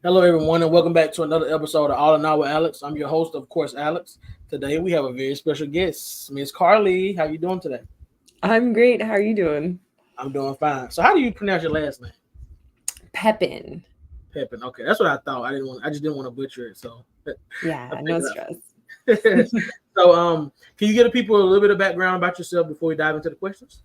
Hello, everyone, and welcome back to another episode of All in All with Alex. I'm your host, of course, Alex. Today we have a very special guest, Miss Carly. How you doing today? I'm great. How are you doing? I'm doing fine. So, how do you pronounce your last name? Pepin. Pepin. Okay, that's what I thought. I just didn't want to butcher it, so I Yeah, no figured stress. out. So, can you give people a little bit of background about yourself before we dive into the questions?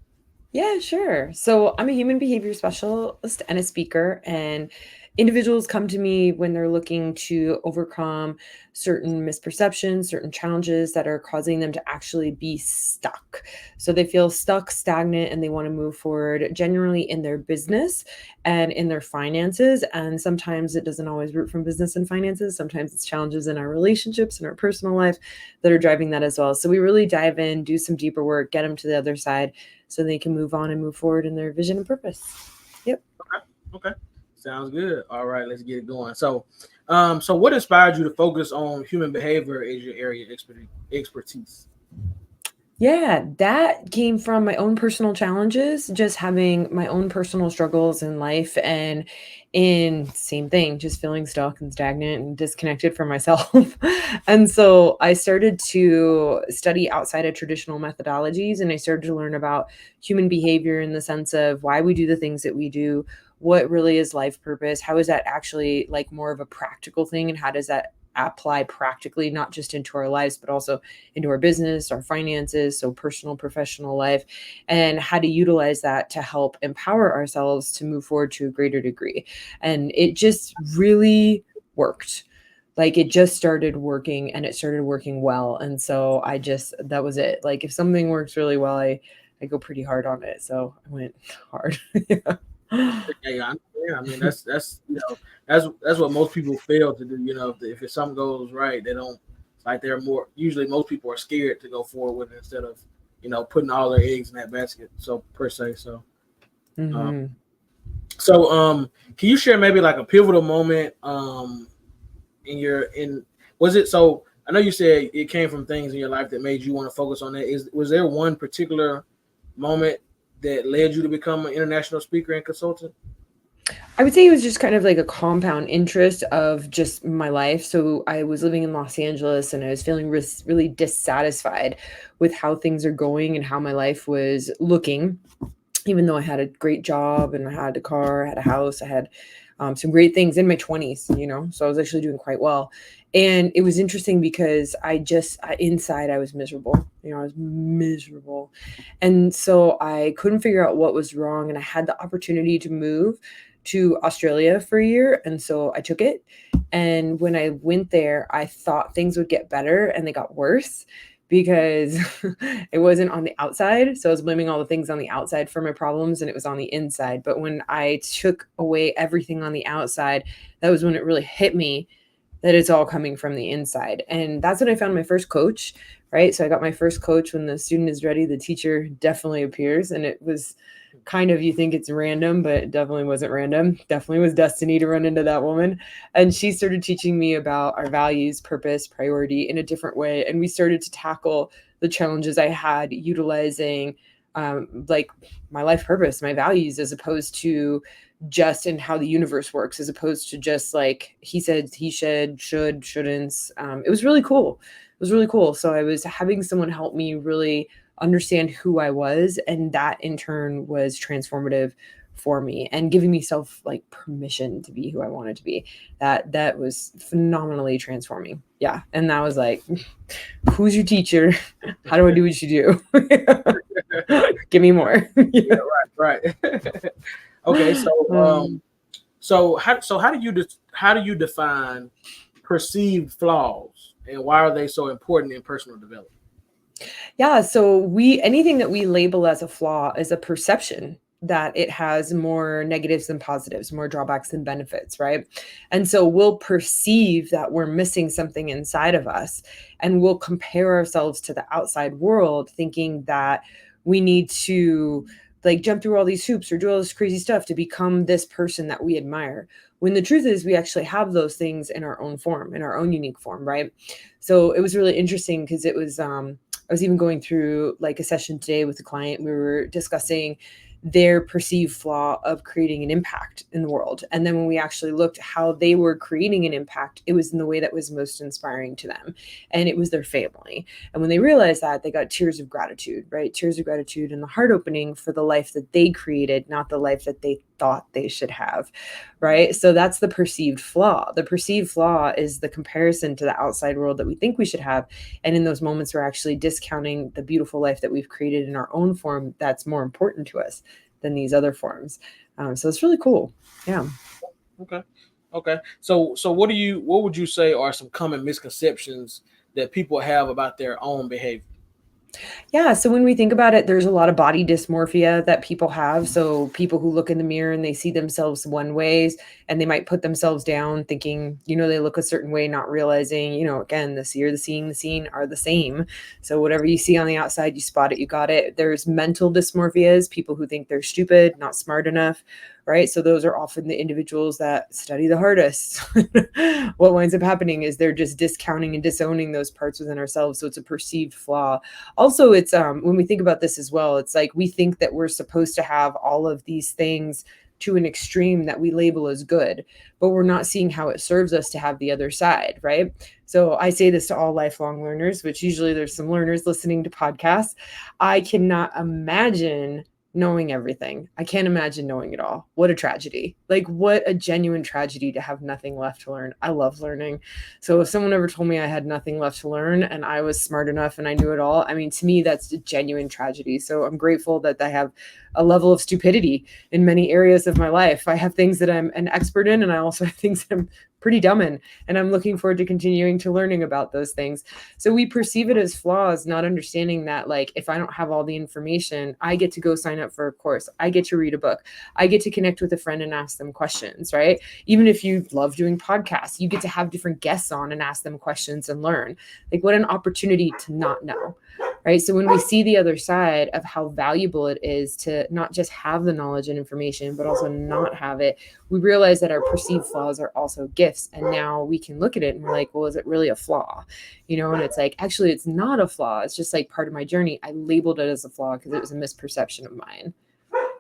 Yeah, sure. So I'm a human behavior specialist and a speaker, and individuals come to me when they're looking to overcome certain misperceptions, certain challenges that are causing them to actually be stuck. So they feel stuck, stagnant, and they want to move forward generally in their business and in their finances. And sometimes it doesn't always root from business and finances. Sometimes it's challenges in our relationships and our personal life that are driving that as well. So we really dive in, do some deeper work, get them to the other side so they can move on and move forward in their vision and purpose. Yep. Okay, sounds good. All right, let's get it going. So what inspired you to focus on human behavior as your area of expertise? Yeah, that came from my own personal challenges, just having my own personal struggles in life and in same thing, just feeling stuck and stagnant and disconnected from myself. And so I started to study outside of traditional methodologies and I started to learn about human behavior in the sense of why we do the things that we do, what really is life purpose, how is that actually like more of a practical thing and how does that apply practically not just into our lives but also into our business, our finances, so personal, professional life, and how to utilize that to help empower ourselves to move forward to a greater degree. And it just really worked. Like it just started working and it started working well. And so I just, that was it. Like if something works really well, I go pretty hard on it. So I went hard. Yeah. Yeah, I understand. I mean, that's that's what most people fail to do. If something goes right, they don't. It's like they're more. Usually, most people are scared to go forward with it instead of putting all their eggs in that basket. So per se. Um, Hmm. can you share maybe like a pivotal moment in your in was it so? I know you said it came from things in your life that made you want to focus on that. Was there one particular moment that led you to become an international speaker and consultant? I would say it was just kind of like a compound interest of just my life. So I was living in Los Angeles and I was feeling really dissatisfied with how things are going and how my life was looking, even though I had a great job and I had a car, I had a house, I had some great things in my 20s, you know, so I was actually doing quite well. And it was interesting because inside I was miserable, you know, I was miserable. And so I couldn't figure out what was wrong. And I had the opportunity to move to Australia for a year. And so I took it. And when I went there, I thought things would get better and they got worse because it wasn't on the outside. So I was blaming all the things on the outside for my problems and it was on the inside. But when I took away everything on the outside, that was when it really hit me that it's all coming from the inside. And that's when I found my first coach, right? So I got my first coach. When the student is ready, the teacher definitely appears. And it was kind of, you think it's random, but it definitely wasn't random. Definitely was destiny to run into that woman. And she started teaching me about our values, purpose, priority in a different way. And we started to tackle the challenges I had utilizing like my life purpose, my values, as opposed to just in how the universe works, as opposed to just like he said, he should, shouldn't. It was really cool. It was really cool. So I was having someone help me really understand who I was, and that in turn was transformative for me and giving me self like permission to be who I wanted to be. That was phenomenally transforming. Yeah. And that was like, who's your teacher? How do I do what you do? Give me more. Yeah, Yeah. right, right. Okay, Um, how do you define perceived flaws and why are they so important in personal development? Yeah, so we anything that we label as a flaw is a perception that it has more negatives than positives, more drawbacks than benefits, right? And so we'll perceive that we're missing something inside of us and we'll compare ourselves to the outside world thinking that we need to like jump through all these hoops or do all this crazy stuff to become this person that we admire. When the truth is we actually have those things in our own form, in our own unique form, right? So it was really interesting because it was I was even going through like a session today with a client. We were discussing their perceived flaw of creating an impact in the world. And then when we actually looked at how they were creating an impact, it was in the way that was most inspiring to them. And it was their family. And when they realized that, they got tears of gratitude, right? Tears of gratitude and the heart opening for the life that they created, not the life that they thought they should have, right? So that's the perceived flaw. The perceived flaw is the comparison to the outside world that we think we should have. And in those moments, we're actually discounting the beautiful life that we've created in our own form that's more important to us than these other forms. So it's really cool. Yeah. Okay. Okay. So what would you say are some common misconceptions that people have about their own behavior? Yeah, so when we think about it, there's a lot of body dysmorphia that people have. So people who look in the mirror and they see themselves one ways and they might put themselves down thinking, they look a certain way, not realizing, again, the seer, the seeing, the seen are the same. So whatever you see on the outside, you spot it, you got it. There's mental dysmorphias, people who think they're stupid, not smart enough, right? So those are often the individuals that study the hardest. What winds up happening is they're just discounting and disowning those parts within ourselves. So it's a perceived flaw. Also, it's when we think about this as well, it's like we think that we're supposed to have all of these things to an extreme that we label as good, but we're not seeing how it serves us to have the other side, right? So I say this to all lifelong learners, which usually there's some learners listening to podcasts. I cannot imagine knowing everything. I can't imagine knowing it all. What a tragedy. Like, what a genuine tragedy to have nothing left to learn. I love learning. So if someone ever told me I had nothing left to learn and I was smart enough and I knew it all, I mean, to me, that's a genuine tragedy. So I'm grateful that I have a level of stupidity in many areas of my life. I have things that I'm an expert in, and I also have things that I'm pretty dumb in, and I'm looking forward to continuing to learning about those things. So we perceive it as flaws, not understanding that, like, if I don't have all the information, I get to go sign up for a course, I get to read a book, I get to connect with a friend and ask them questions, right? Even if you love doing podcasts, you get to have different guests on and ask them questions and learn. Like, what an opportunity to not know, right? So when we see the other side of how valuable it is to not just have the knowledge and information, but also not have it, we realize that our perceived flaws are also gifts. And now we can look at it and we're like, well, is it really a flaw? And it's like, actually, it's not a flaw. It's just like part of my journey. I labeled it as a flaw because it was a misperception of mine.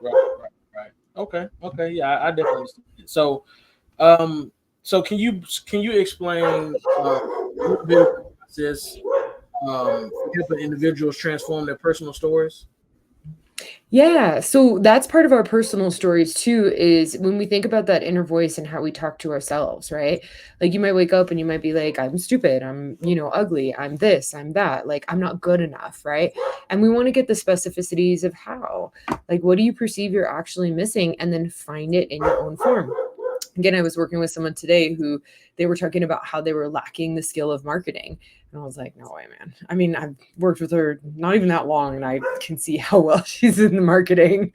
Right. Okay. Yeah, I definitely understand. So can you explain a little bit of the process for helping individuals transform their personal stories? Yeah, so that's part of our personal stories too, is when we think about that inner voice and how we talk to ourselves, right? Like, you might wake up and you might be like, I'm stupid, I'm, ugly, I'm this, I'm that, like, I'm not good enough, right? And we want to get the specificities of how, like, what do you perceive you're actually missing, and then find it in your own form. Again, I was working with someone today who they were talking about how they were lacking the skill of marketing. And I was like, no way, man. I mean, I've worked with her not even that long, and I can see how well she's in the marketing.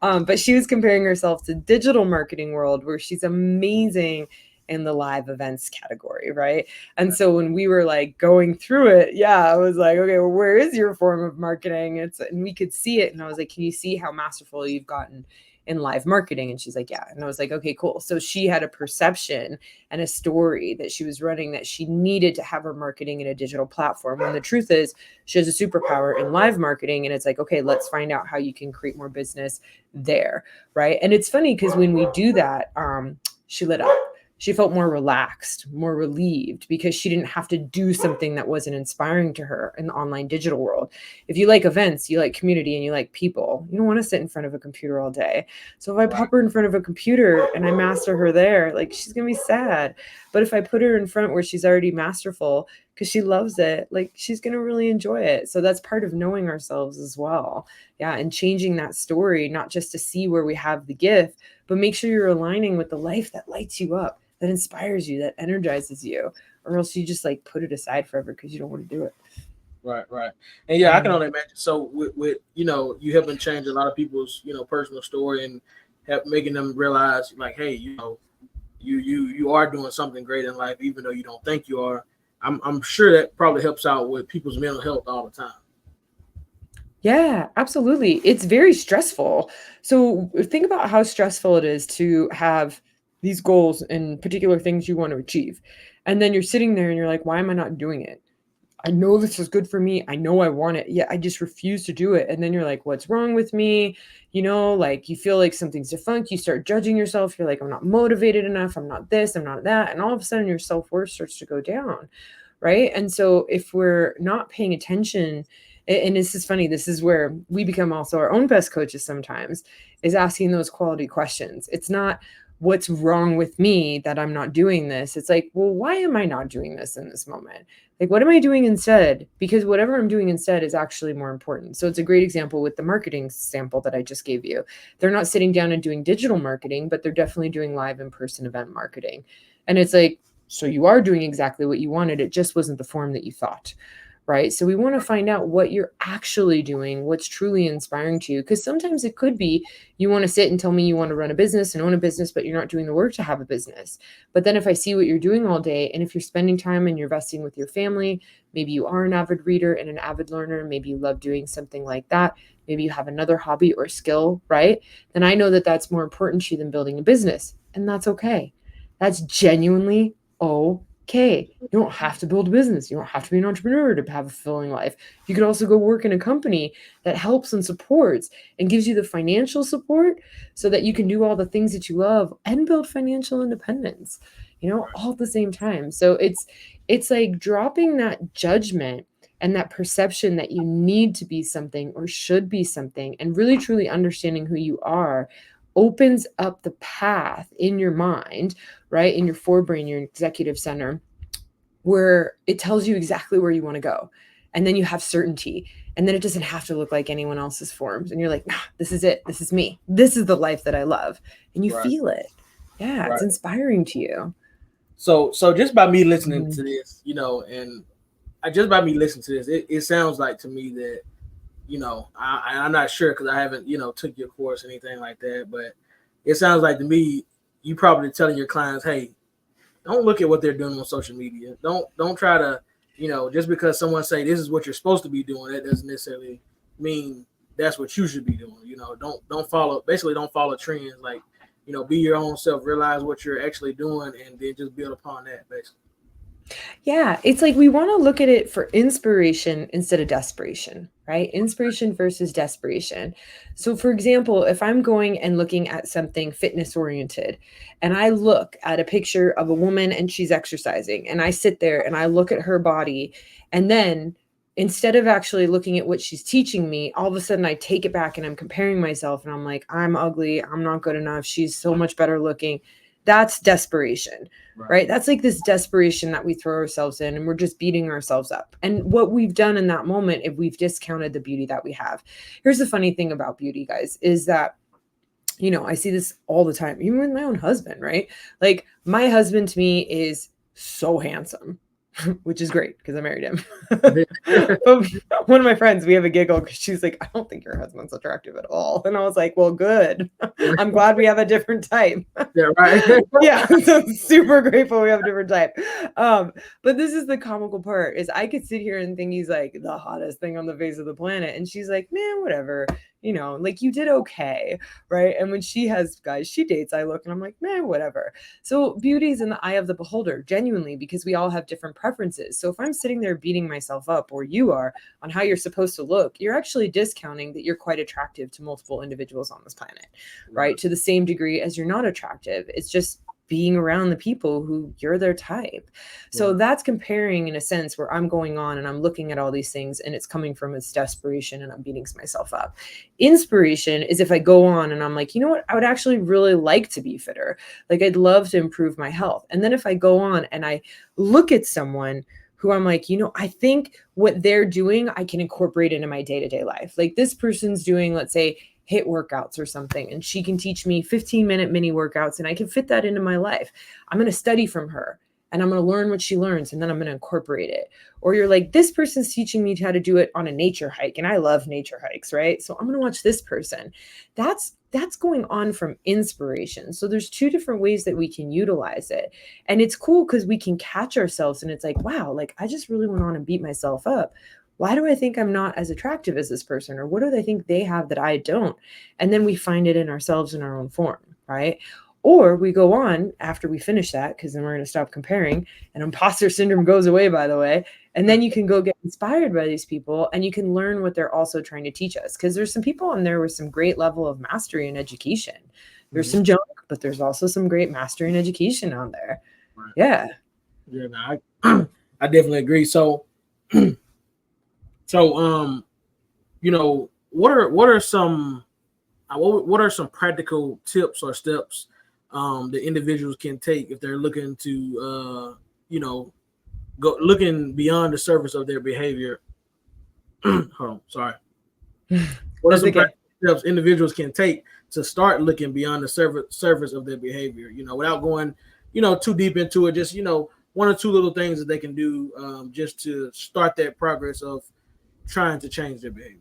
But she was comparing herself to digital marketing world, where she's amazing in the live events category, right? And so when we were like going through it, I was like, okay, well, where is your form of marketing? And we could see it. And I was like, can you see how masterful you've gotten in live marketing? And she's like, yeah. And I was like, okay, cool. So she had a perception and a story that she was running that she needed to have her marketing in a digital platform. When the truth is, she has a superpower in live marketing. And it's like, okay, let's find out how you can create more business there. Right. And it's funny because when we do that, she lit up. She felt more relaxed, more relieved, because she didn't have to do something that wasn't inspiring to her in the online digital world. If you like events, you like community, and you like people, you don't want to sit in front of a computer all day. So if I pop her in front of a computer and I master her there, like, she's going to be sad. But if I put her in front where she's already masterful because she loves it, like, she's going to really enjoy it. So that's part of knowing ourselves as well. Yeah. And changing that story, not just to see where we have the gift, but make sure you're aligning with the life that lights you up, that inspires you, that energizes you, or else you just like put it aside forever because you don't want to do it. Right. And yeah, I can only imagine. So with you helping change a lot of people's, personal story, and making them realize, like, hey, you are doing something great in life, even though you don't think you are. I'm sure that probably helps out with people's mental health all the time. Yeah, absolutely. It's very stressful. So think about how stressful it is to have these goals and particular things you want to achieve. And then you're sitting there and you're like, why am I not doing it? I know this is good for me. I know I want it. Yeah, I just refuse to do it. And then you're like, what's wrong with me? You know, like you feel like something's defunct. You start judging yourself. You're like, I'm not motivated enough. I'm not this. I'm not that. And all of a sudden your self-worth starts to go down. Right. And so if we're not paying attention, and this is funny, this is where we become also our own best coaches sometimes, is asking those quality questions. It's not what's wrong with me that I'm not doing this. It's like, well, why am I not doing this in this moment? Like, what am I doing instead? Because whatever I'm doing instead is actually more important. So it's a great example with the marketing sample that I just gave you. They're not sitting down and doing digital marketing, but they're definitely doing live in-person event marketing. And it's like, so you are doing exactly what you wanted. It just wasn't the form that you thought. Right. So we want to find out what you're actually doing, what's truly inspiring to you. Because sometimes it could be you want to sit and tell me you want to run a business and own a business, but you're not doing the work to have a business. But then if I see what you're doing all day, and if you're spending time and you're investing with your family, maybe you are an avid reader and an avid learner, maybe you love doing something like that, maybe you have another hobby or skill, right? Then I know that that's more important to you than building a business. And that's okay. That's genuinely okay. You don't have to build a business. You don't have to be an entrepreneur to have a fulfilling life. You could also go work in a company that helps and supports and gives you the financial support so that you can do all the things that you love and build financial independence, you know, all at the same time. So it's like dropping that judgment and that perception that you need to be something or should be something, and really truly understanding who you are opens up the path in your mind, right? In your forebrain, your executive center, where it tells you exactly where you want to go. And then you have certainty. And then it doesn't have to look like anyone else's forms. And you're like, nah, this is it. This is me. This is the life that I love. And you feel it. Yeah, it's inspiring to you. So just by me listening to this, you know, and just by me listening to this, it sounds like to me that, you know, I'm not sure because I haven't, you know, took your course or anything like that, but it sounds like to me you probably telling your clients, hey, don't look at what they're doing on social media. Don't try to, you know, just because someone say this is what you're supposed to be doing, that doesn't necessarily mean that's what you should be doing. You know, don't follow trends. Like, you know, be your own self, realize what you're actually doing, and then just build upon that, basically. Yeah, it's like we want to look at it for inspiration instead of desperation, right? Inspiration versus desperation. So, for example, if I'm going and looking at something fitness oriented, and I look at a picture of a woman and she's exercising, and I sit there and I look at her body, and then instead of actually looking at what she's teaching me, all of a sudden I take it back and I'm comparing myself, and I'm like, I'm ugly, I'm not good enough, she's so much better looking. That's desperation, right? That's like this desperation that we throw ourselves in, and we're just beating ourselves up. And what we've done in that moment, if we've discounted the beauty that we have. Here's the funny thing about beauty, guys, is that, you know, I see this all the time, even with my own husband, right? Like, my husband to me is so handsome, which is great because I married him. But one of my friends, we have a giggle because she's like, I don't think your husband's attractive at all. And I was like, well, good. I'm glad we have a different type. Yeah, right. Yeah, so I'm super grateful we have a different type. But this is the comical part, is I could sit here and think he's like the hottest thing on the face of the planet. And she's like, man, whatever. You know, like, you did okay, right? And when she has guys she dates, I look and I'm like, man, whatever. So beauty is in the eye of the beholder, genuinely, because we all have different preferences. So if I'm sitting there beating myself up, or you are, on how you're supposed to look, you're actually discounting that you're quite attractive to multiple individuals on this planet, right? To the same degree as you're not attractive. It's just being around the people who you're their type. So that's comparing in a sense, where I'm going on and I'm looking at all these things and it's coming from its desperation and I'm beating myself up. Inspiration is if I go on and I'm like, you know what, I would actually really like to be fitter. Like, I'd love to improve my health. And then if I go on and I look at someone who I'm like, you know, I think what they're doing, I can incorporate into my day-to-day life. Like, this person's doing, let's say, HIIT workouts or something, and she can teach me 15-minute mini workouts, and I can fit that into my life. I'm going to study from her, and I'm going to learn what she learns, and then I'm going to incorporate it. Or you're like, this person's teaching me how to do it on a nature hike, and I love nature hikes, right? So I'm going to watch this person. That's going on from inspiration. So there's two different ways that we can utilize it. And it's cool because we can catch ourselves, and it's like, wow, like, I just really went on and beat myself up. Why do I think I'm not as attractive as this person? Or what do they think they have that I don't? And then we find it in ourselves in our own form, right? Or we go on after we finish that, because then we're going to stop comparing, and imposter syndrome goes away, by the way. And then you can go get inspired by these people and you can learn what they're also trying to teach us. Because there's some people on there with some great level of mastery and education. There's some junk, but there's also some great mastery and education on there. Right. Yeah. Yeah, no, I definitely agree. So, you know, what are some practical tips or steps that individuals can take if they're looking to you know, go looking beyond the surface of their behavior? Hold on, sorry. What are some practical steps individuals can take to start looking beyond the surface of their behavior? You know, without going, you know, too deep into it. Just, you know, one or two little things that they can do just to start that progress of trying to change their behavior.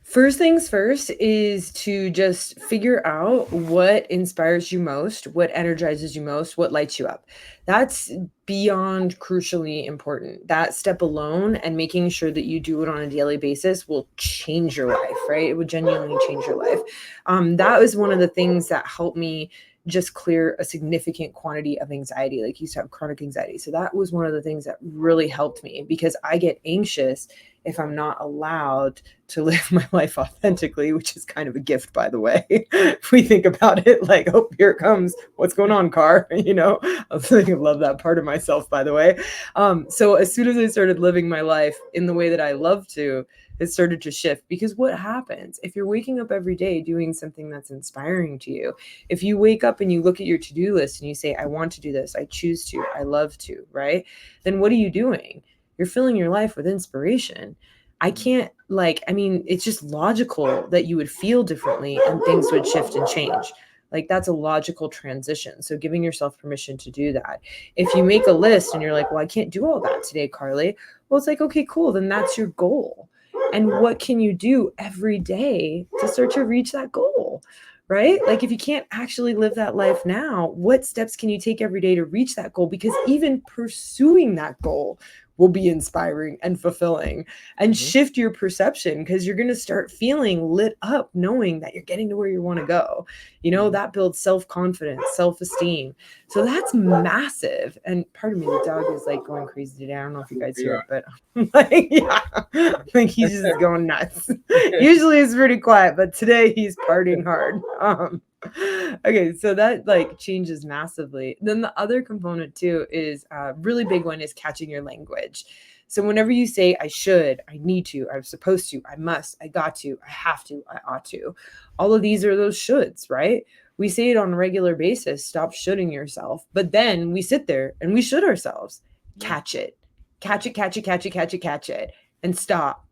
First things first is to just figure out what inspires you most, what energizes you most, what lights you up. That's beyond crucially important. That step alone and making sure that you do it on a daily basis will change your life, right? It would genuinely change your life. That was one of the things that helped me just clear a significant quantity of anxiety. Like, you used to have chronic anxiety. So that was one of the things that really helped me, because I get anxious if I'm not allowed to live my life authentically, which is kind of a gift, by the way. If we think about it, like, oh, here it comes. What's going on, car? You know, I love that part of myself, by the way. So as soon as I started living my life in the way that I love to, it started to shift. Because what happens if you're waking up every day doing something that's inspiring to you? If you wake up and you look at your to-do list and you say, I want to do this, I choose to, I love to, right? Then what are you doing? You're filling your life with inspiration. It's just logical that you would feel differently and things would shift and change. Like, that's a logical transition. So giving yourself permission to do that. If you make a list and you're like, well, I can't do all that today, Carly. Well, it's like, okay, cool. Then that's your goal. And what can you do every day to start to reach that goal? Right? Like, if you can't actually live that life now, what steps can you take every day to reach that goal? Because even pursuing that goal will be inspiring and fulfilling and shift your perception, because you're going to start feeling lit up knowing that you're getting to where you want to go. You know, that builds self-confidence, self-esteem. So that's massive. And pardon me, the dog is like going crazy today. I don't know if you guys hear it, but like, yeah, like he's just going nuts. Usually it's pretty quiet, but today he's partying hard. Okay, so that like changes massively. Then the other component too is a really big one is catching your language. So whenever you say I should, I need to, I'm supposed to, I must, I got to, I have to, I ought to, all of these are those shoulds, right? We say it on a regular basis. Stop shoulding yourself. But then we sit there and we should ourselves. Catch it, catch it, catch it, catch it, catch it, catch it, and stop,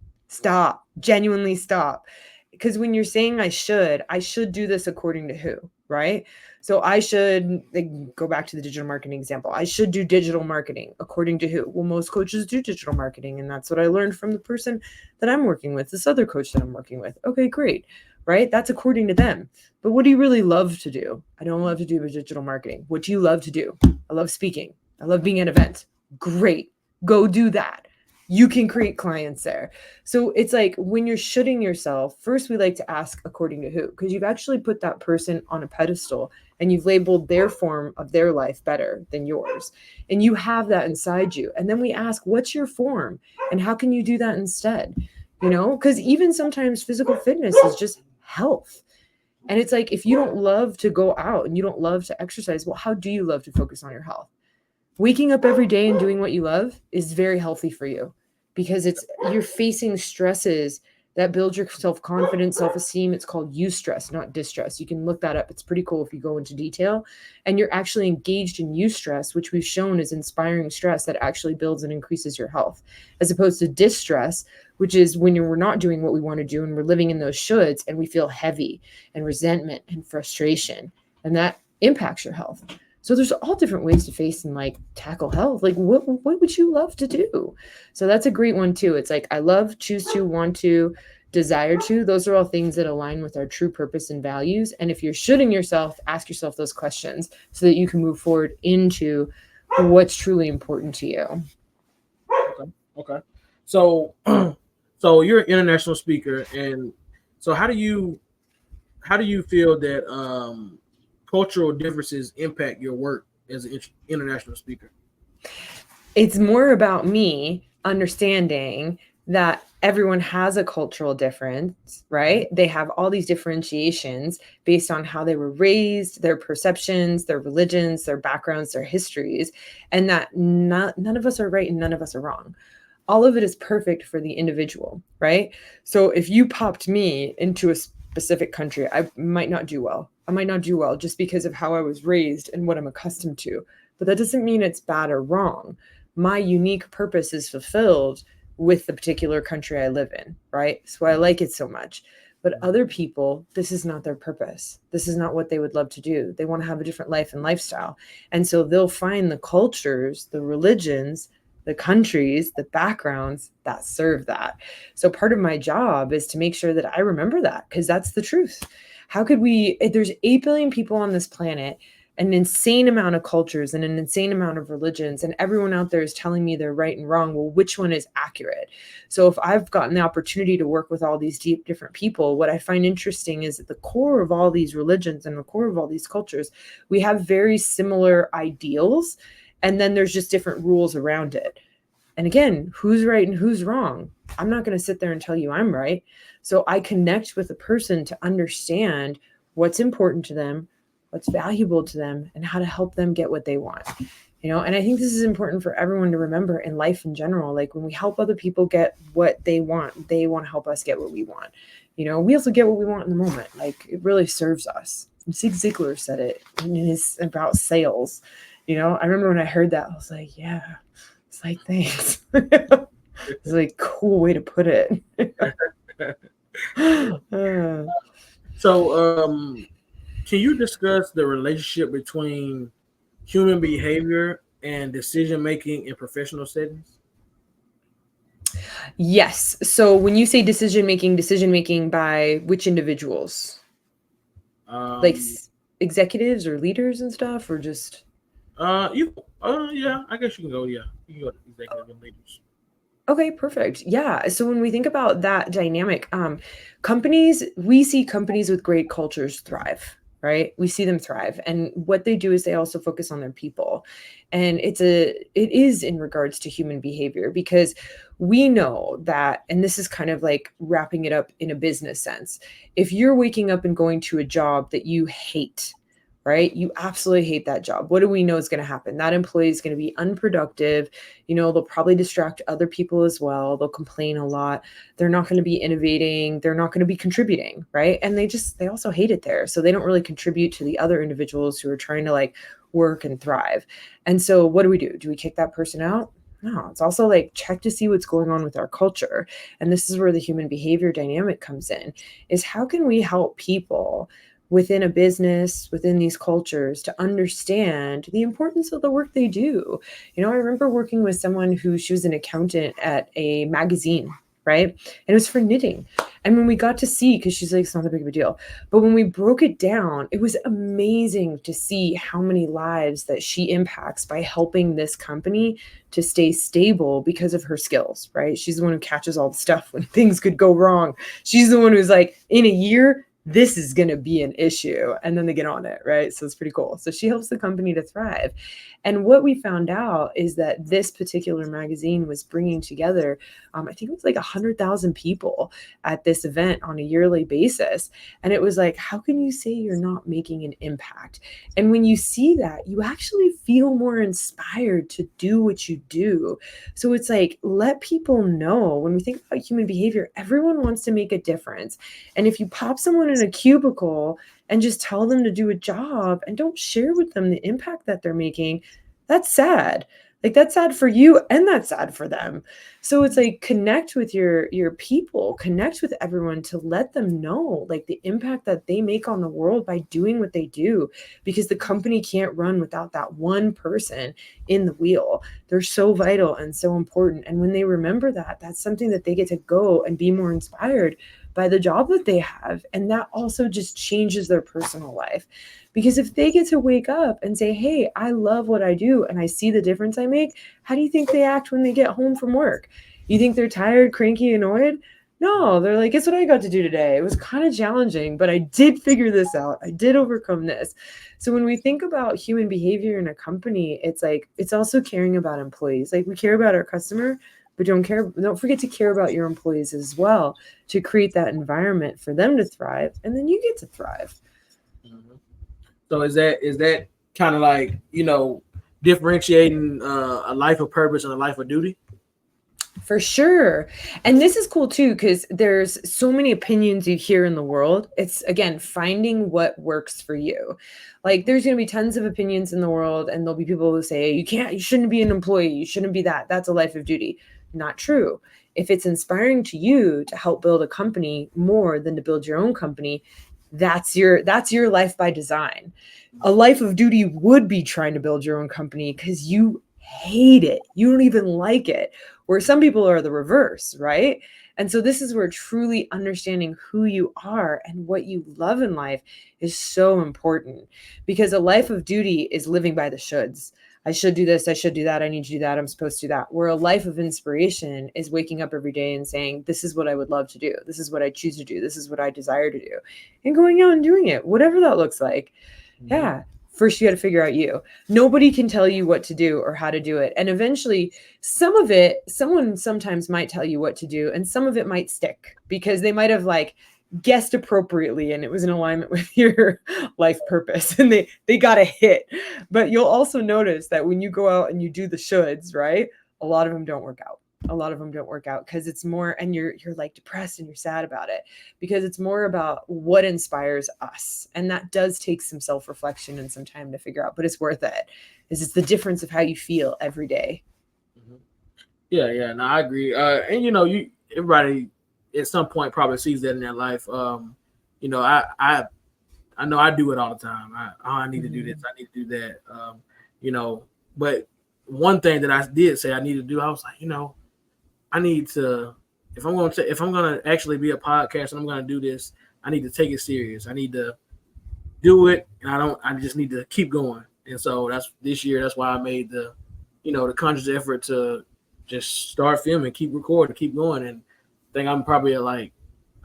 genuinely stop. Because when you're saying I should do this according to who, right? So I should, like, go back to the digital marketing example. I should do digital marketing according to who? Well, most coaches do digital marketing. And that's what I learned from the person that I'm working with, this other coach that I'm working with. Okay, great, right? That's according to them. But what do you really love to do? I don't love to do digital marketing. What do you love to do? I love speaking. I love being at events. Great, go do that. You can create clients there. So it's like, when you're shoulding yourself, first we like to ask according to who, because you've actually put that person on a pedestal and you've labeled their form of their life better than yours. And you have that inside you. And then we ask, what's your form and how can you do that instead? You know, because even sometimes physical fitness is just health. And it's like, if you don't love to go out and you don't love to exercise, well, how do you love to focus on your health? Waking up every day and doing what you love is very healthy for you, because you're facing stresses that build your self-confidence, self-esteem. It's called eustress, not distress. You can look that up. It's pretty cool if you go into detail. And you're actually engaged in eustress, which we've shown is inspiring stress that actually builds and increases your health, as opposed to distress, which is when we're not doing what we want to do and we're living in those shoulds and we feel heavy and resentment and frustration, and that impacts your health. So there's all different ways to face and like tackle health. Like, what would you love to do? So that's a great one too. It's like, I love, choose to, want to, desire to. Those are all things that align with our true purpose and values. And if you're shoulding yourself, ask yourself those questions so that you can move forward into what's truly important to you. Okay. So, so you're an international speaker, and so how do you feel that cultural differences impact your work as an international speaker? It's more about me understanding that everyone has a cultural difference, right? They have all these differentiations based on how they were raised, their perceptions, their religions, their backgrounds, their histories, and that none of us are right and none of us are wrong. All of it is perfect for the individual, right? So if you popped me into a specific country, I might not do well. I might not do well just because of how I was raised and what I'm accustomed to. But that doesn't mean it's bad or wrong. My unique purpose is fulfilled with the particular country I live in, right? So I like it so much. But other people, this is not their purpose. This is not what they would love to do. They want to have a different life and lifestyle. And so they'll find the cultures, the religions, the countries, the backgrounds that serve that. So part of my job is to make sure that I remember that, because that's the truth. How could we, there's 8 billion people on this planet, an insane amount of cultures and an insane amount of religions, and everyone out there is telling me they're right and wrong. Well, which one is accurate? So if I've gotten the opportunity to work with all these deep different people, what I find interesting is at the core of all these religions and the core of all these cultures, we have very similar ideals, and then there's just different rules around it. And again, who's right and who's wrong? I'm not going to sit there and tell you I'm right. So I connect with a person to understand what's important to them, what's valuable to them, and how to help them get what they want. And I think this is important for everyone to remember in life in general. Like when we help other people get what they want to help us get what we want. We also get what we want in the moment. Like it really serves us. Zig Ziglar said it in his about sales. I remember when I heard that, I was like, yeah, it's like, thanks. It's like cool way to put it. So, can you discuss the relationship between human behavior and decision making in professional settings? Yes. So when you say decision making by which individuals? Like Um, executives or leaders and stuff, or just yeah, I guess you can go. Yeah, you can go to executive and leaders. okay, perfect. Yeah. So when we think about that dynamic, we see companies with great cultures thrive, right? We see them thrive. And what they do is they also focus on their people. And it is in regards to human behavior, because we know that, and this is kind of like wrapping it up in a business sense. If you're waking up and going to a job that you hate, right? You absolutely hate that job. What do we know is going to happen? That employee is going to be unproductive. They'll probably distract other people as well. They'll complain a lot. They're not going to be innovating. They're not going to be contributing, right? And they also hate it there. So they don't really contribute to the other individuals who are trying to like work and thrive. And so what do? Do we kick that person out? No, it's also like check to see what's going on with our culture. And this is where the human behavior dynamic comes in, is how can we help people within a business, within these cultures, to understand the importance of the work they do. I remember working with someone she was an accountant at a magazine, right? And it was for knitting. And when we got to see, because she's like, it's not that big of a deal, but when we broke it down, it was amazing to see how many lives that she impacts by helping this company to stay stable because of her skills, right? She's the one who catches all the stuff when things could go wrong. She's the one who's like, in a year, this is going to be an issue. And then they get on it, right? So it's pretty cool. So she helps the company to thrive. And what we found out is that this particular magazine was bringing together, I think it was like 100,000 people at this event on a yearly basis. And it was like, how can you say you're not making an impact? And when you see that, you actually feel more inspired to do what you do. So it's like, let people know, when we think about human behavior, everyone wants to make a difference. And if you pop someone in a cubicle and just tell them to do a job and don't share with them the impact that they're making, that's sad. Like that's sad for you and that's sad for them. So it's like connect with your people, connect with everyone to let them know like the impact that they make on the world by doing what they do, because the company can't run without that one person in the wheel. They're so vital and so important. And when they remember that, that's something that they get to go and be more inspired by the job that they have. And that also just changes their personal life. Because if they get to wake up and say, hey, I love what I do and I see the difference I make, how do you think they act when they get home from work? You think they're tired, cranky, annoyed? No, they're like, guess what I got to do today? It was kind of challenging, but I did figure this out. I did overcome this. So when we think about human behavior in a company, it's like, it's also caring about employees. Like we care about our customer, but don't forget to care about your employees as well, to create that environment for them to thrive. And then you get to thrive. Mhm. So is that kind of like, differentiating a life of purpose and a life of duty? For sure. And this is cool too, because there's so many opinions you hear in the world. It's again finding what works for you. Like there's going to be tons of opinions in the world, and there'll be people who say, you shouldn't be an employee, you shouldn't be that. That's a life of duty. Not true. If it's inspiring to you to help build a company more than to build your own company, that's your life by design. A life of duty would be trying to build your own company because you hate it. You don't even like it, where some people are the reverse, right? And so this is where truly understanding who you are and what you love in life is so important, because a life of duty is living by the shoulds. I should do this, I should do that, I need to do that, I'm supposed to do that. Where a life of inspiration is waking up every day and saying, this is what I would love to do, this is what I choose to do, this is what I desire to do, and going out and doing it, whatever that looks like. Mhm. Yeah. First, you got to figure out you. Nobody can tell you what to do or how to do it. And eventually, some of it, someone sometimes might tell you what to do, and some of it might stick because they might have like guessed appropriately and it was in alignment with your life purpose and they got a hit. But you'll also notice that when you go out and you do the shoulds, right? A lot of them don't work out. A lot of them don't work out because it's more, and you're like depressed and you're sad about it, because it's more about what inspires us. And that does take some self-reflection and some time to figure out, but it's worth it. Is it's the difference of how you feel every day. Mhm. Yeah, yeah, no, I agree. And you everybody at some point probably sees that in their life. I know I do it all the time. I need to do this. Mhm. I need to do that. You know, but one thing that I did say I need to do, I was like, I need to, if I'm gonna actually be a podcast and I'm gonna do this, I need to take it serious. I need to do it, and I just need to keep going. And so that's this year. That's why I made the conscious effort to just start filming, keep recording, keep going. And I think I'm probably at like,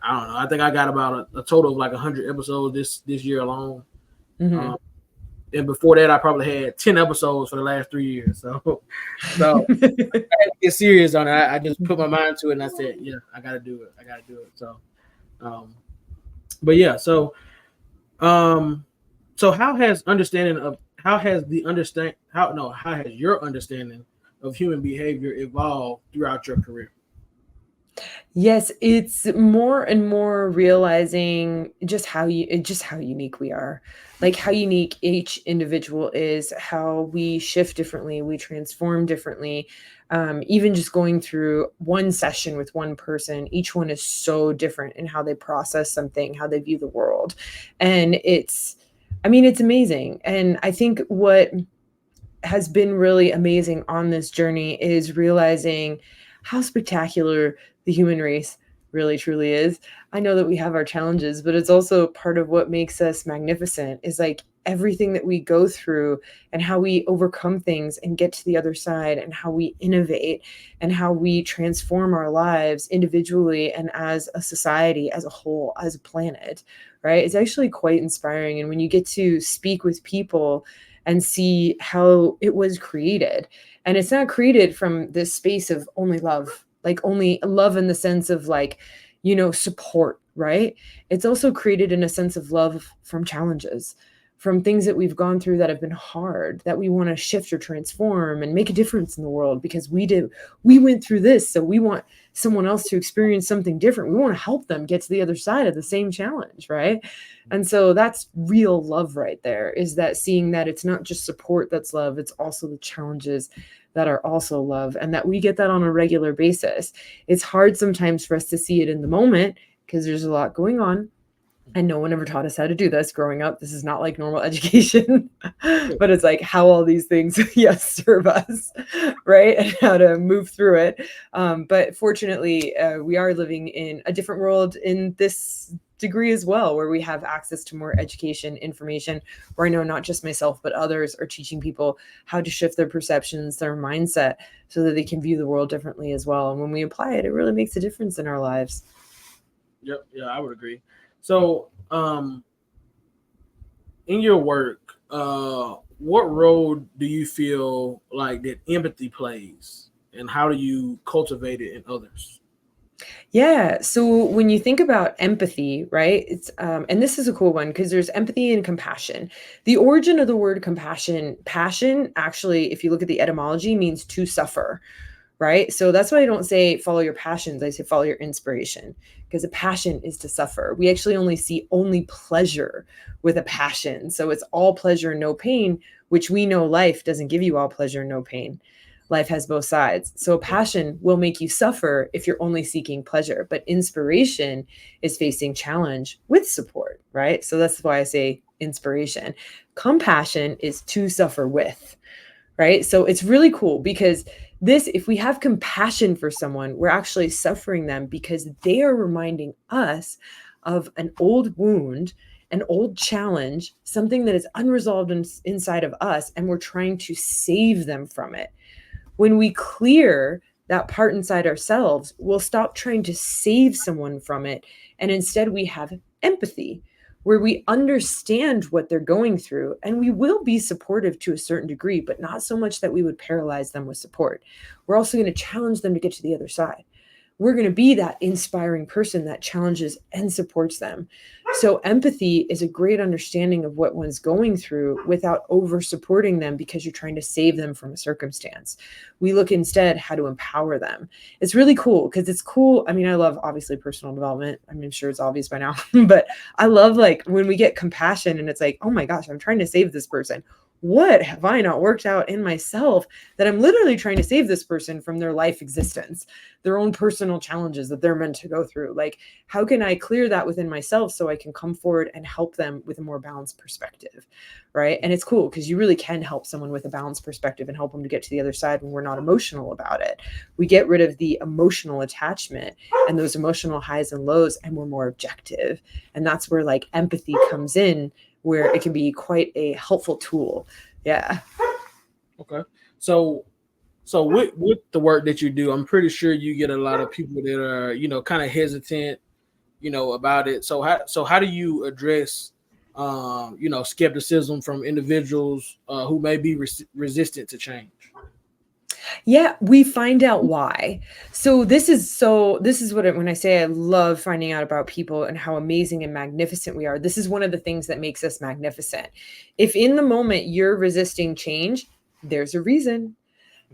I don't know. I think I got about a total of like 100 episodes this year alone. Um, Mhm. and before that, I probably had 10 episodes for the last 3 years. So I had to get serious on it. I just put my mind to it, and I said, yeah, I got to do it. I got to do it. Um, but yeah, um, so how has the understand how no how has your understanding of human behavior evolved throughout your career? Yes, it's more and more realizing just how unique we are. Like how unique each individual is, how we shift differently, we transform differently. Even just going through one session with one person, each one is so different in how they process something, how they view the world. And it's amazing. And I think what has been really amazing on this journey is realizing how spectacular the human race really truly is. I know that we have our challenges, but it's also part of what makes us magnificent, is like everything that we go through and how we overcome things and get to the other side, and how we innovate and how we transform our lives individually and as a society, as a whole, as a planet, right? It's actually quite inspiring. And when you get to speak with people and see how it was created. And it's not created from this space of only love, like only love in the sense of like, support, right? It's also created in a sense of love from challenges, from things that we've gone through that have been hard, that we want to shift or transform and make a difference in the world because we went through this. So we want someone else to experience something different. We want to help them get to the other side of the same challenge, right? And so that's real love right there, is that seeing that it's not just support that's love, it's also the challenges that are also love, and that we get that on a regular basis. It's hard sometimes for us to see it in the moment because there's a lot going on. And no one ever taught us how to do this growing up. This is not like normal education, but it's like how all these things, yes, serve us, right? And how to move through it. But fortunately, we are living in a different world in this degree as well, where we have access to more education, information, where I know not just myself, but others are teaching people how to shift their perceptions, their mindset, so that they can view the world differently as well. And when we apply it, it really makes a difference in our lives. Yep. Yeah, I would agree. So, in your work, what role do you feel like that empathy plays, and how do you cultivate it in others? Yeah. So when you think about empathy, right? It's and this is a cool one because there's empathy and compassion. The origin of the word compassion, passion, actually, if you look at the etymology, means to suffer, right? So that's why I don't say follow your passions. I say follow your inspiration because a passion is to suffer. We actually only see only pleasure with a passion. So it's all pleasure, no pain, which we know life doesn't give you all pleasure, no pain. Life has both sides. So a passion will make you suffer if you're only seeking pleasure, but inspiration is facing challenge with support, right? So that's why I say inspiration. Compassion is to suffer with, right? So it's really cool because this, if we have compassion for someone, we're actually suffering them because they are reminding us of an old wound, an old challenge, something that is unresolved inside of us, and we're trying to save them from it. When we clear that part inside ourselves, we'll stop trying to save someone from it. And instead, we have empathy where we understand what they're going through and we will be supportive to a certain degree, but not so much that we would paralyze them with support. We're also going to challenge them to get to the other side. We're going to be that inspiring person that challenges and supports them. So, empathy is a great understanding of what one's going through without over supporting them because you're trying to save them from a circumstance. We look instead how to empower them. It's really cool because it's cool. I mean, I love obviously personal development. I mean, I'm sure it's obvious by now, but I love like when we get compassion and it's like, oh my gosh, I'm trying to save this person. What have I not worked out in myself that I'm literally trying to save this person from their life existence, their own personal challenges that they're meant to go through? Like, how can I clear that within myself so I can come forward and help them with a more balanced perspective? Right. And it's cool because you really can help someone with a balanced perspective and help them to get to the other side when we're not emotional about it. We get rid of the emotional attachment and those emotional highs and lows, and we're more objective. And that's where like empathy comes in, where it can be quite a helpful tool. Yeah. Okay. So, with the work that you do, I'm pretty sure you get a lot of people that are, kind of hesitant, about it. So how do you address, skepticism from individuals who may be resistant to change? Yeah, we find out why. So this is what when I say I love finding out about people and how amazing and magnificent we are. This is one of the things that makes us magnificent. If in the moment you're resisting change, there's a reason.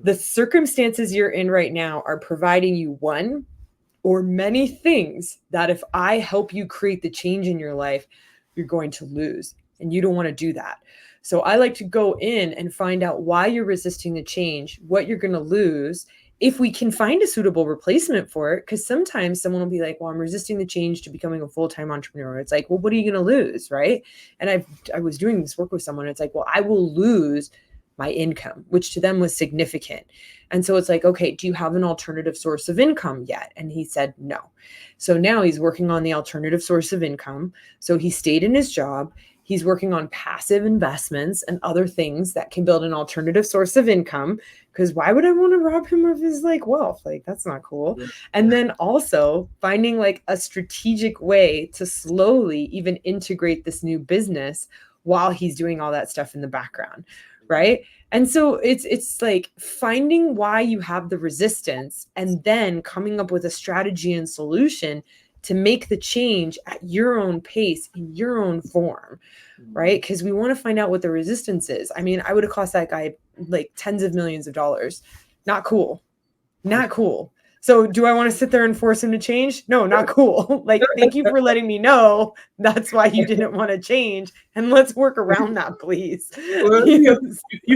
The circumstances you're in right now are providing you one or many things that if I help you create the change in your life, you're going to lose. And you don't want to do that. So I like to go in and find out why you're resisting the change, what you're going to lose, if we can find a suitable replacement for it. Because sometimes someone will be like, well, I'm resisting the change to becoming a full-time entrepreneur. It's like, well, what are you going to lose? Right. And I was doing this work with someone. It's like, well, I will lose my income, which to them was significant. And so it's like, okay, do you have an alternative source of income yet? And he said, no. So now he's working on the alternative source of income. So he stayed in his job. He's working on passive investments and other things that can build an alternative source of income. Because why would I want to rob him of his like wealth? Like, that's not cool. And then also finding like a strategic way to slowly even integrate this new business while he's doing all that stuff in the background. Right. And so it's like finding why you have the resistance and then coming up with a strategy and solution to make the change at your own pace in your own form. Right. Because we want to find out what the resistance is. I mean, I would have cost that guy like tens of millions of dollars. Not cool. Not cool. So do I want to sit there and force him to change? No, not cool. Like, thank you for letting me know that's why you didn't want to change. And let's work around that, please. Well, you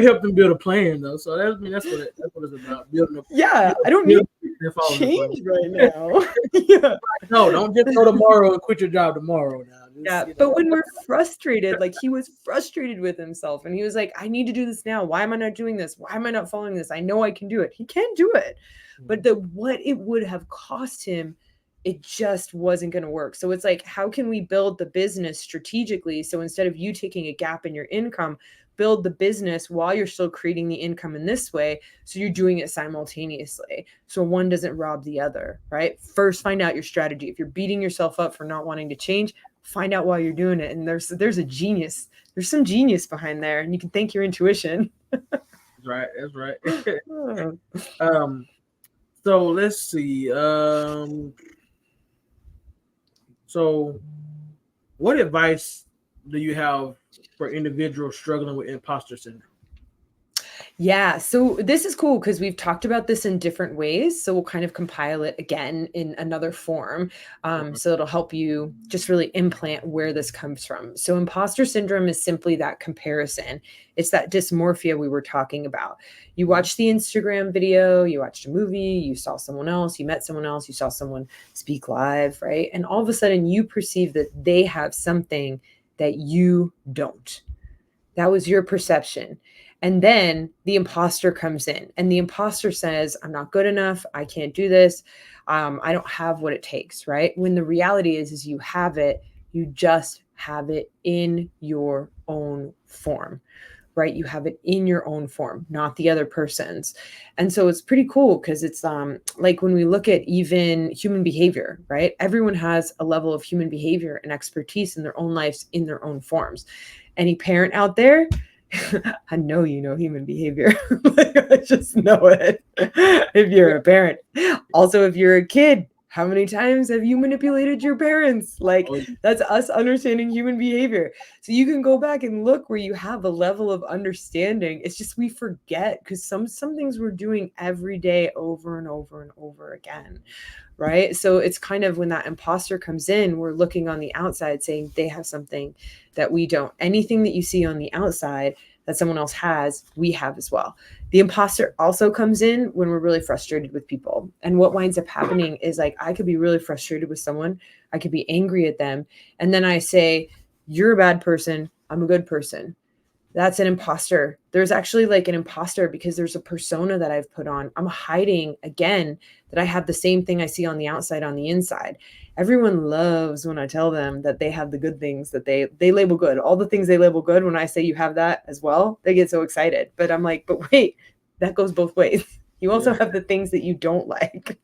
help them build a plan, though. So that's what it's about. Building a Yeah, I don't need change right now. Yeah. No, don't just go tomorrow and quit your job tomorrow. Now, yeah. But when we're frustrated, like he was frustrated with himself, and he was like, "I need to do this now. Why am I not doing this? Why am I not following this? I know I can do it. He can do it." But what it would have cost him, it just wasn't going to work. So it's like, how can we build the business strategically? So instead of you taking a gap in your income, build the business while you're still creating the income in this way. So you're doing it simultaneously. So one doesn't rob the other, right? First, find out your strategy. If you're beating yourself up for not wanting to change, find out why you're doing it. And there's a genius. There's some genius behind there, and you can thank your intuition. That's right. That's right. So let's see. So what advice do you have for individuals struggling with imposter syndrome? Yeah, so this is cool because we've talked about this in different ways. So we'll kind of compile it again in another form. So it'll help you just really implant where this comes from. So imposter syndrome is simply that comparison. It's that dysmorphia we were talking about. You watched the Instagram video, you watched a movie, you saw someone else, you met someone else, you saw someone speak live, right? And all of a sudden you perceive that they have something that you don't. That was your perception. And then the imposter comes in, and the imposter says, I'm not good enough. I can't do this. I don't have what it takes, right? When the reality is you have it, you just have it in your own form, right? You have it in your own form, not the other person's. And so it's pretty cool because it's like when we look at even human behavior, right? Everyone has a level of human behavior and expertise in their own lives, in their own forms. Any parent out there, I know you know human behavior. Like, I just know it. If you're a parent. Also, if you're a kid, how many times have you manipulated your parents? Like, that's us understanding human behavior. So you can go back and look where you have a level of understanding. It's just we forget because some things we're doing every day over and over and over again. Right. So it's kind of when that imposter comes in, we're looking on the outside saying they have something that we don't. Anything that you see on the outside that someone else has, we have as well. The imposter also comes in when we're really frustrated with people. And what winds up happening is like, I could be really frustrated with someone. I could be angry at them. And then I say, you're a bad person. I'm a good person. That's an imposter. There's actually like an imposter because there's a persona that I've put on. I'm hiding again that I have the same thing I see on the outside on the inside. Everyone loves when I tell them that they have the good things that they label good. All the things they label good, when I say you have that as well, they get so excited. But I'm like, but wait, that goes both ways. You also have the things that you don't like.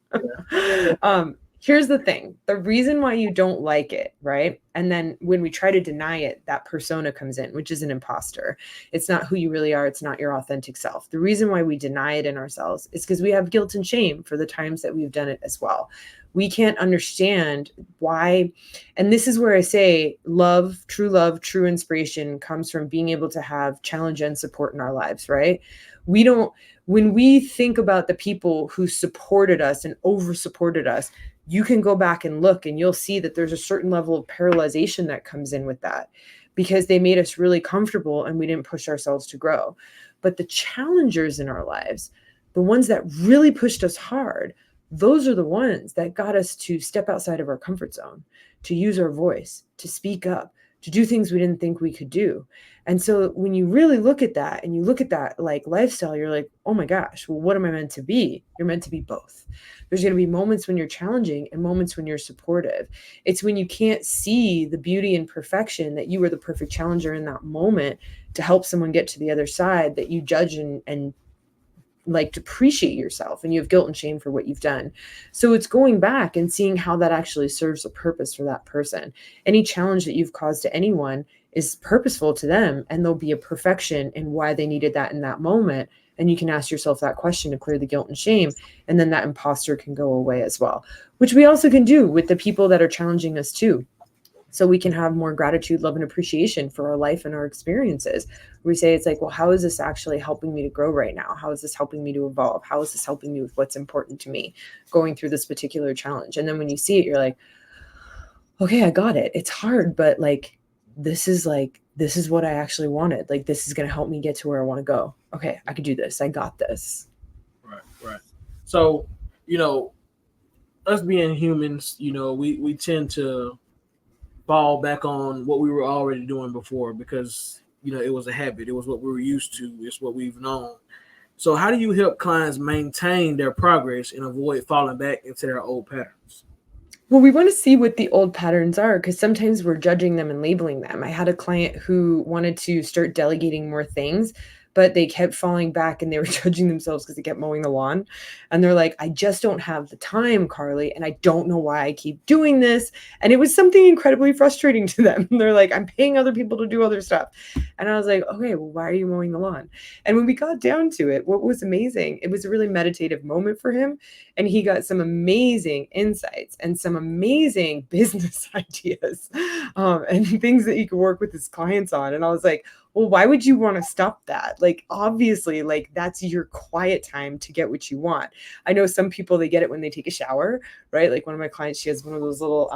Here's the thing. The reason why you don't like it, right? And then when we try to deny it, that persona comes in, which is an imposter. It's not who you really are. It's not your authentic self. The reason why we deny it in ourselves is because we have guilt and shame for the times that we've done it as well. We can't understand why. And this is where I say love, true inspiration comes from being able to have challenge and support in our lives, right? When we think about the people who supported us and over supported us, you can go back and look and you'll see that there's a certain level of paralyzation that comes in with that because they made us really comfortable and we didn't push ourselves to grow. But the challengers in our lives, the ones that really pushed us hard, those are the ones that got us to step outside of our comfort zone, to use our voice, to speak up, to do things we didn't think we could do. And so when you really look at that and you look at that like lifestyle, you're like, oh my gosh, well, what am I meant to be? You're meant to be both. There's going to be moments when you're challenging and moments when you're supportive. It's when you can't see the beauty and perfection that you were the perfect challenger in that moment to help someone get to the other side that you judge and like depreciate yourself and you have guilt and shame for what you've done. So it's going back and seeing how that actually serves a purpose for that person. Any challenge that you've caused to anyone is purposeful to them, and there'll be a perfection in why they needed that in that moment. And you can ask yourself that question to clear the guilt and shame. And then that imposter can go away as well, which we also can do with the people that are challenging us too. So we can have more gratitude, love, and appreciation for our life and our experiences. We say, it's like, well, how is this actually helping me to grow right now? How is this helping me to evolve? How is this helping me with what's important to me going through this particular challenge? And then when you see it, you're like, okay, I got it. It's hard, but this is what I actually wanted. Like, this is going to help me get to where I want to go. Okay, I could do this. I got this. Right. So, us being humans, we tend to fall back on what we were already doing before because it was a habit. It was what we were used to. It's what we've known. So how do you help clients maintain their progress and avoid falling back into their old patterns? Well, we want to see what the old patterns are because sometimes we're judging them and labeling them. I had a client who wanted to start delegating more things, but they kept falling back and they were judging themselves because they kept mowing the lawn. And they're like, I just don't have the time, Carly. And I don't know why I keep doing this. And it was something incredibly frustrating to them. And they're like, I'm paying other people to do other stuff. And I was like, okay, well, why are you mowing the lawn? And when we got down to it, what was amazing, it was a really meditative moment for him. And he got some amazing insights and some amazing business ideas and things that he could work with his clients on. And I was like, well, why would you want to stop that? Like, obviously, like that's your quiet time to get what you want. I know some people, they get it when they take a shower, right? Like one of my clients, she has one of those little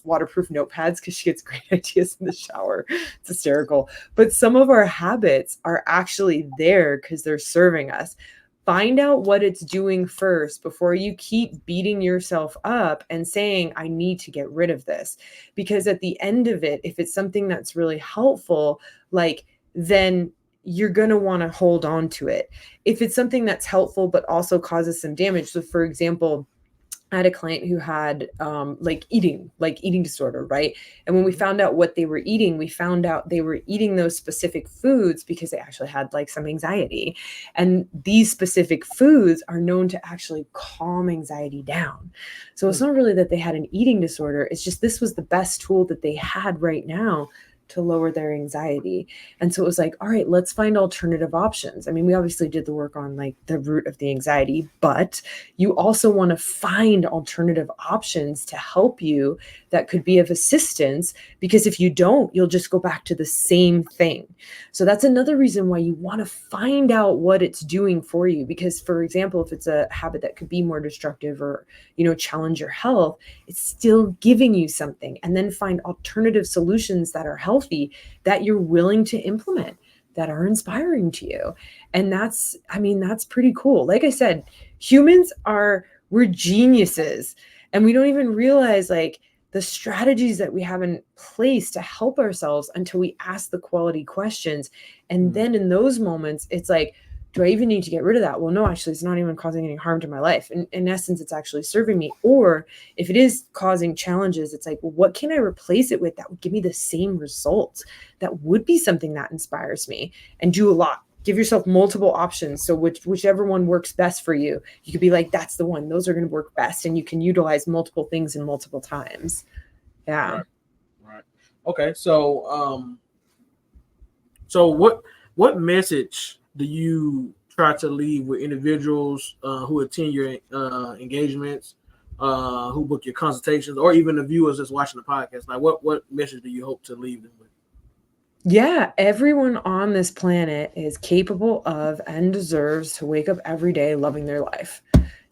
waterproof notepads because she gets great ideas in the shower. It's hysterical. But some of our habits are actually there because they're serving us. Find out what it's doing first before you keep beating yourself up and saying, I need to get rid of this. Because at the end of it, if it's something that's really helpful, like then you're going to want to hold on to it. If it's something that's helpful, but also causes some damage. So for example, I had a client who had eating disorder, right? And when we found out what they were eating, we found out they were eating those specific foods because they actually had like some anxiety. And these specific foods are known to actually calm anxiety down. So it's not really that they had an eating disorder. It's just this was the best tool that they had right now to lower their anxiety. And so it was like, all right, let's find alternative options. I mean, we obviously did the work on like the root of the anxiety, but you also want to find alternative options to help you that could be of assistance, because if you don't, you'll just go back to the same thing. So that's another reason why you want to find out what it's doing for you. Because for example, if it's a habit that could be more destructive or, challenge your health, it's still giving you something. And then find alternative solutions that are healthy that you're willing to implement, that are inspiring to you. And that's pretty cool. Like I said, we're geniuses, and we don't even realize like the strategies that we have in place to help ourselves until we ask the quality questions. And then in those moments, it's like, do I even need to get rid of that? Well, no, actually, it's not even causing any harm to my life. In essence, it's actually serving me. Or if it is causing challenges, it's like, well, what can I replace it with that would give me the same results? That would be something that inspires me. And do a lot. Give yourself multiple options. So whichever one works best for you, you could be like, that's the one. Those are going to work best. And you can utilize multiple things in multiple times. Yeah. Right. Okay. So what message do you try to leave with individuals who attend your engagements, who book your consultations, or even the viewers that's watching the podcast? Like, what message do you hope to leave them with? Yeah, everyone on this planet is capable of and deserves to wake up every day loving their life.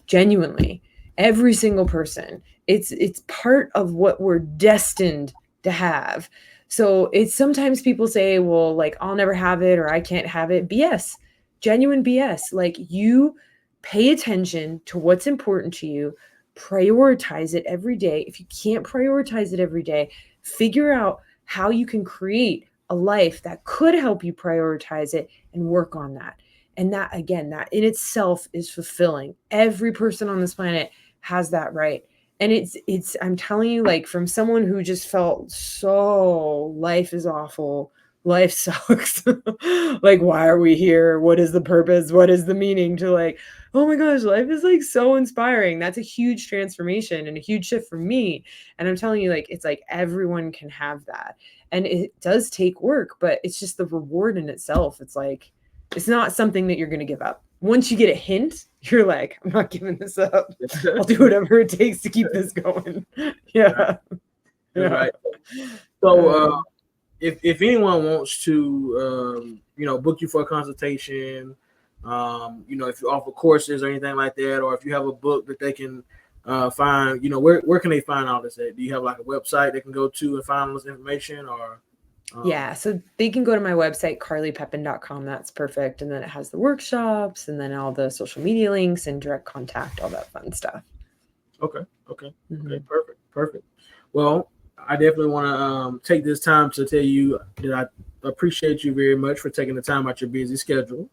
Genuinely, every single person. It's part of what we're destined to have. So it's sometimes people say, well, like I'll never have it or I can't have it. BS, genuine BS. Like you pay attention to what's important to you, prioritize it every day. If you can't prioritize it every day, figure out how you can create a life that could help you prioritize it and work on that. And that, again, that in itself is fulfilling. Every person on this planet has that right. And I'm telling you, like from someone who just felt so life is awful, life sucks. Like, why are we here? What is the purpose? What is the meaning to like, oh my gosh, life is like so inspiring. That's a huge transformation and a huge shift for me. And I'm telling you, like, it's like everyone can have that. And it does take work, but it's just the reward in itself. It's like, it's not something that you're going to give up. Once you get a hint, you're like, I'm not giving this up. I'll do whatever it takes to keep this going. Yeah. Right. So if anyone wants to, book you for a consultation, if you offer courses or anything like that, or if you have a book that they can find, where can they find all this at? Do you have like a website they can go to and find all this information, or? Yeah, so they can go to my website, carlypepin.com. That's perfect. And then it has the workshops and then all the social media links and direct contact, all that fun stuff. Okay. Okay. Perfect. Well, I definitely want to take this time to tell you that I appreciate you very much for taking the time out your busy schedule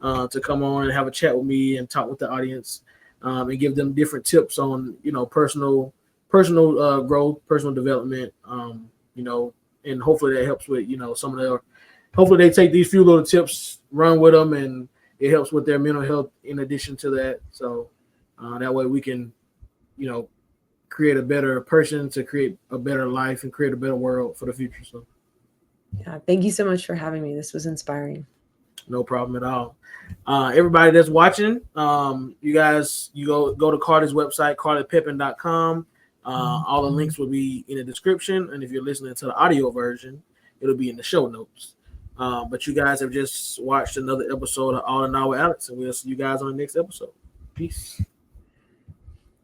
to come on and have a chat with me and talk with the audience and give them different tips on, personal personal growth, personal development. And hopefully that helps with some of their. Hopefully they take these few little tips, run with them, and it helps with their mental health. In addition to that, so that way we can, create a better person to create a better life and create a better world for the future. So, yeah, thank you so much for having me. This was inspiring. No problem at all. Everybody that's watching, you guys, you go to Carly's website, carlypepin.com. All the links will be in the description, and if you're listening to the audio version, it'll be in the show notes. But you guys have just watched another episode of All in All with Alex, and we'll see you guys on the next episode. Peace.